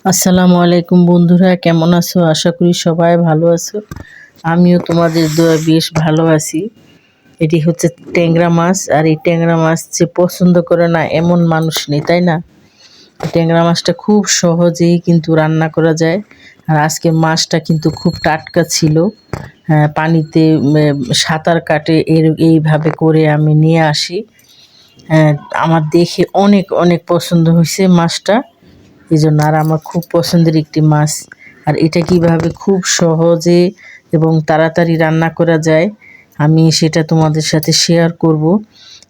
আসসালামু আলাইকুম বন্ধুরা, কেমন আছো? আশা করি সবাই ভালো আছো। আমিও তোমাদের দোয়ায় বেশ ভালো আছি। এটি হচ্ছে ট্যাংরা মাছ, আর এই ট্যাংরা মাছ যে পছন্দ করে না এমন মানুষ নেই, তাই না? ট্যাংরা মাছটা খুব সহজেই কিন্তু রান্না করা যায়। আর আজকে মাছটা কিন্তু খুব টাটকা ছিল। হ্যাঁ, পানিতে সাঁতার কাটে এইভাবে করে আমি নিয়ে আসি। হ্যাঁ, আমার দেখে অনেক অনেক পছন্দ হয়েছে মাছটা। এই জন্য আর আমার খুব পছন্দের একটি মাছ। আর এটা কিভাবে খুব সহজে এবং তাড়াতাড়ি রান্না করা যায় আমি সেটা তোমাদের সাথে শেয়ার করব।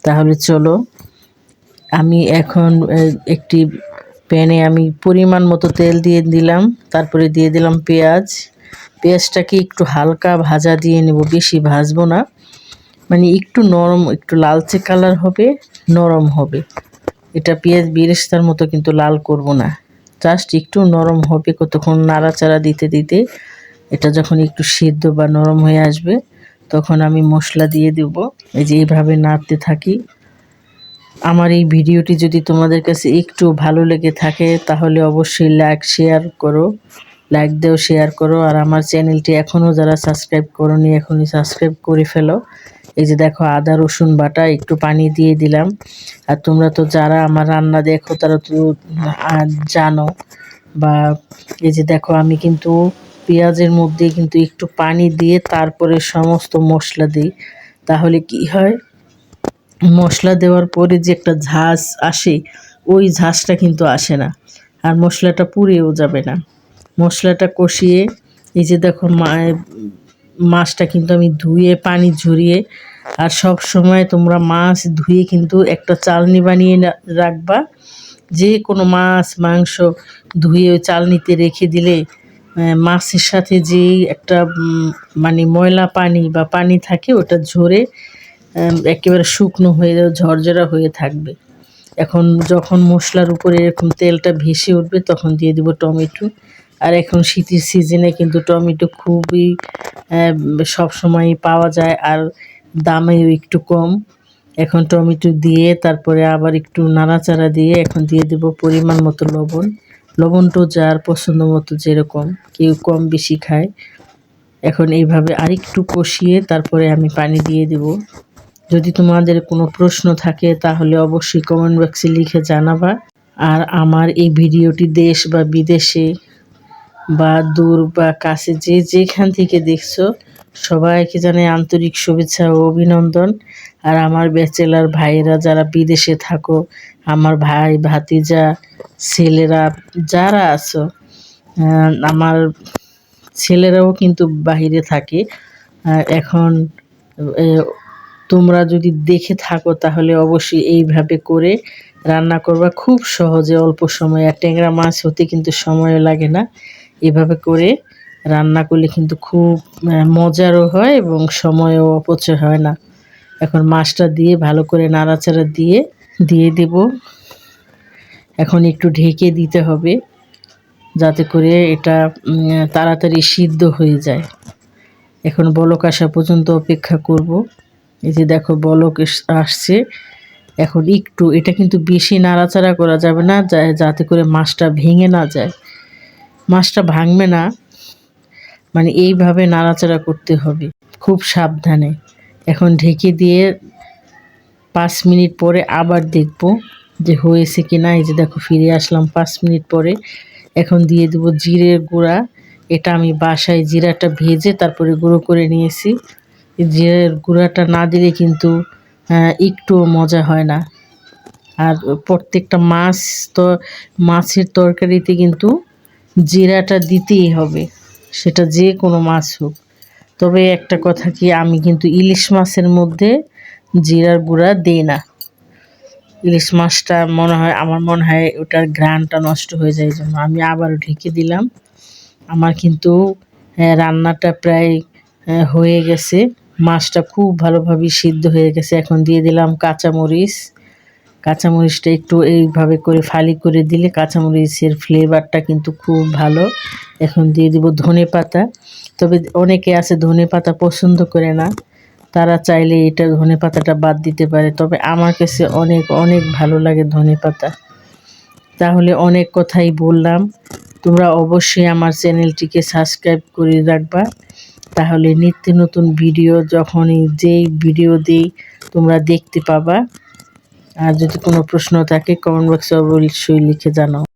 তাহলে চলো, আমি এখন একটি প্যানে আমি পরিমাণ মতো তেল দিয়ে দিলাম, তারপরে দিয়ে দিলাম পেঁয়াজ। পেঁয়াজটাকে একটু হালকা ভাজা দিয়ে নেব, বেশি ভাজবো না, মানে একটু নরম, একটু লালচে কালার হবে, নরম হবে। এটা পেঁয়াজ বেরেস্তার মতো কিন্তু লাল করব না, জাস্ট একটু নরম হবে। কতক্ষণ নাড়াচাড়া দিতে দিতে এটা যখন একটু সিদ্ধ বা নরম হয়ে আসবে তখন আমি মশলা দিয়ে দেব। এই যে এইভাবে নাড়তে থাকি। আমার এই ভিডিওটি যদি তোমাদের কাছে একটু ভালো লেগে থাকে তাহলে অবশ্যই লাইক শেয়ার করো, লাইক দাও, শেয়ার করো। আর আমার চ্যানেলটি এখনও যারা সাবস্ক্রাইব করোনি এখনই সাবস্ক্রাইব করে ফেলো। এই যে দেখো, আদা রসুন বাটা, একটু পানি দিয়ে দিলাম। আর তোমরা তো যারা আমার রান্না দেখো তারা তো জানো। বা এই যে দেখো, আমি কিন্তু পেঁয়াজের মধ্যে কিন্তু একটু পানি দিয়ে তারপরে সমস্ত মশলা দিই। তাহলে কি হয়, মশলা দেওয়ার পরে যে একটা ঝাঁজ আসে, ওই ঝাঁজটা কিন্তু আসে না, আর মশলাটা পুড়েও যাবে না। মশলাটা কষিয়ে এই যে দেখো, মাছটা কিন্তু আমি ধুয়ে পানি ঝরিয়ে, আর সব সময় তোমরা মাছ ধুয়ে কিন্তু একটা চালনি বানিয়ে রাখবা। যে কোনো মাছ মাংস ধুয়ে ওই চালনিতে রেখে দিলে মাছের সাথে যেই একটা মানে ময়লা পানি বা পানি থাকে ওটা ঝরে একেবারে শুকনো হয়ে ঝরঝরা হয়ে থাকবে। এখন যখন মশলার উপরে এরকম তেলটা ভেসে উঠবে তখন দিয়ে দিব টমেটো। আর এখন শীতের সিজনে কিন্তু টমেটো খুবই সবসময় পাওয়া যায়, আর দামেও একটু কম। এখন টমেটো দিয়ে তারপরে আবার একটু নাড়াচাড়া দিয়ে এখন দিয়ে দেব পরিমাণ মতো লবণ। লবণটাও যার পছন্দ মতো, যেরকম কেউ কম বেশি খায়। এখন এইভাবে আরেকটু কষিয়ে তারপরে আমি পানি দিয়ে দেব। যদি তোমাদের কোনো প্রশ্ন থাকে তাহলে অবশ্যই কমেন্ট বক্সে লিখে জানাবা। আর আমার এই ভিডিওটি দেশ বা বিদেশে বা দূর বা কাছে যে যেখান থেকে দেখছো সবাইকে জানাই আন্তরিক শুভেচ্ছা ও অভিনন্দন। আর আমার ব্যাচেলার ভাইয়েরা যারা বিদেশে থাকো, আমার ভাই ভাতিজা ছেলেরা যারা আছো, আমার ছেলেরাও কিন্তু বাহিরে থাকে। এখন তোমরা যদি দেখে থাকো তাহলে অবশ্যই এইভাবে করে রান্না করবা, খুব সহজে অল্প সময়ে। আর ট্যাংরা মাছ হতে কিন্তু সময়ও লাগে না। এভাবে করে রান্না করলে কিন্তু খুব মজারও হয় এবং সময়ও অপচয় হয় না। এখন মাছটা দিয়ে ভালো করে নাড়াচাড়া দিয়ে দিয়ে দেব। এখন একটু ঢেকে দিতে হবে যাতে করে এটা তাড়াতাড়ি সিদ্ধ হয়ে যায়। এখন বলক আসা পর্যন্ত অপেক্ষা করব। এই যে দেখো, বলক আসছে। এখন একটু এটা কিন্তু বেশি নাড়াচাড়া করা যাবে না, যাতে করে মাছটা ভেঙে না যায়। মাছটা ভাঙবে না, মানে এইভাবে নাড়াচাড়া করতে হবে খুব সাবধানে। এখন ঢেকে দিয়ে 5 মিনিট পরে আবার দেখব যে হয়েছে কি না। এই যে দেখো, ফিরে আসলাম 5 মিনিট পরে। এখন দিয়ে দেবো জিরের গুঁড়া। এটা আমি বাসায় জিরাটা ভেজে তারপরে গুঁড়ো করে নিয়েছি। জিরের গুঁড়াটা না দিলে কিন্তু একটুও মজা হয় না। আর প্রত্যেকটা মাছ তো, মাছের তরকারিতে কিন্তু জিরাটা দিতেই হবে, সেটা যে কোনো মাছ হোক। তবে একটা কথা কি, আমি কিন্তু ইলিশ মাছের মধ্যে জিরার গুঁড়া দিই না। ইলিশ মাছটা আমার মনে হয় ওটার ঘ্রাণটা নষ্ট হয়ে যায়, জন্য আমি আবারও ঢেকে দিলাম। আমার কিন্তু রান্নাটা প্রায় হয়ে গেছে। মাছটা খুব ভালোভাবে সিদ্ধ হয়ে গেছে। এখন দিয়ে দিলাম কাঁচামরিচ। কাঁচামরিচটা একটু এইভাবে করে ফালি করে দিলে কাঁচামরিচের ফ্লেভারটা কিন্তু খুব ভালো। এখন দিয়ে দিব ধনেপাতা। তবে অনেকে আছে ধনেপাতা পছন্দ করে না, তারা চাইলে এটা ধনেপাতাটা বাদ দিতে পারে। তবে আমার কাছে অনেক অনেক ভালো লাগে ধনেপাতা। তাহলে অনেক কথাই বললাম, তোমরা অবশ্যই আমার চ্যানেলটিকে সাবস্ক্রাইব করে রাখবা, তাহলে নিত্য নতুন ভিডিও যখনই যেই ভিডিও দিই তোমরা দেখতে পাবা। আর যদি কোনো প্রশ্ন থাকে কমেন্ট বক্সে অবশ্যই লিখে জানাও।